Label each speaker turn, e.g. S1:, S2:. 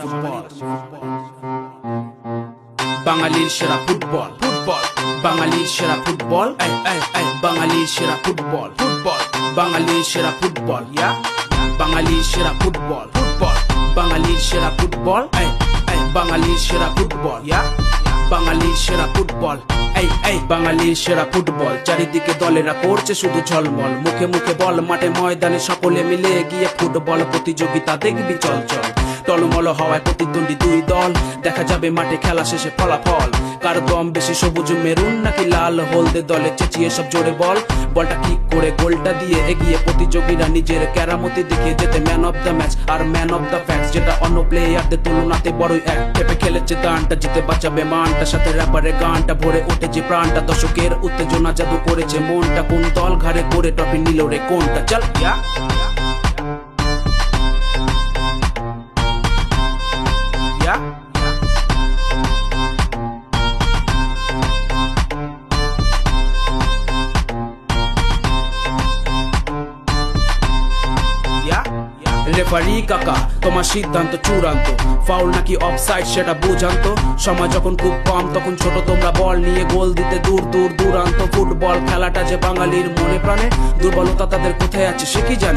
S1: Football, বাঙালির সেরা football, football, বাঙালির সেরা ফুটবল, এই এই এই বাঙালির সেরা ফুটবল, ফুটবল, বাঙালির সেরা ফুটবল, ইয়া বাঙালির সেরা ফুটবল, ফুটবল, বাঙালির সেরা ফুটবল, এই এই বাঙালির সেরা ফুটবল, ইয়া বাঙালির সেরা ফুটবল, এই এই বাঙালির সেরা ফুটবল। চারিদিকে দলেরা করছে শুধু ঝলমল, মুখে মুখে বল, মাঠে ময়দানে সকলে মিলে গিয়ে ফুটবল প্রতিযোগিতা দেখবি চল চল। টলমল হওয়ায় প্রতিদ্বন্দ্বী দুই দল, দেখা যাবে মাঠে খেলা শেষে ফলাফল। কার দম বেশি সবুজ মেরুন নাকি লাল, হলদে দলে চেঁচিয়ে সব জোরে বল। বলটা কিক করে গোলটা দিয়ে এগিয়ে প্রতিযোগীরা নিজের কেরামতি দেখিয়ে যেতে ম্যান অফ দ্য ম্যাচ আর ম্যান অফ দ্য ফ্যাক্স, যেটা অন্য প্লেয়ারদের তুলনাতে বড়ই এক। খেপে খেলেছে দানটা, জিতে বাঁচাবে মানটা, সাথে র্যাপারে গানটা ভরে উঠেছে প্রাণটা। দর্শকের উত্তেজনা জাদু করেছে মনটা, কোন দল ঘাড়ে করে ট্রফি নিল রে কোনটা, চল ইয়া ইয়া রেফারি কাকা তোমার সিদ্ধান্ত চূড়ান্ত, ফাউল নাকি অফসাইড সেটা বুঝান্ত। সময় যখন খুব কম তখন ছোট তোমরা বল নিয়ে গোল দিতে দূর দূর দূরান্ত। ফুটবল খেলাটা যে বাঙালির মনে প্রাণে, দুর্বলতা তাদের কোথায় আছে সে কি জানে।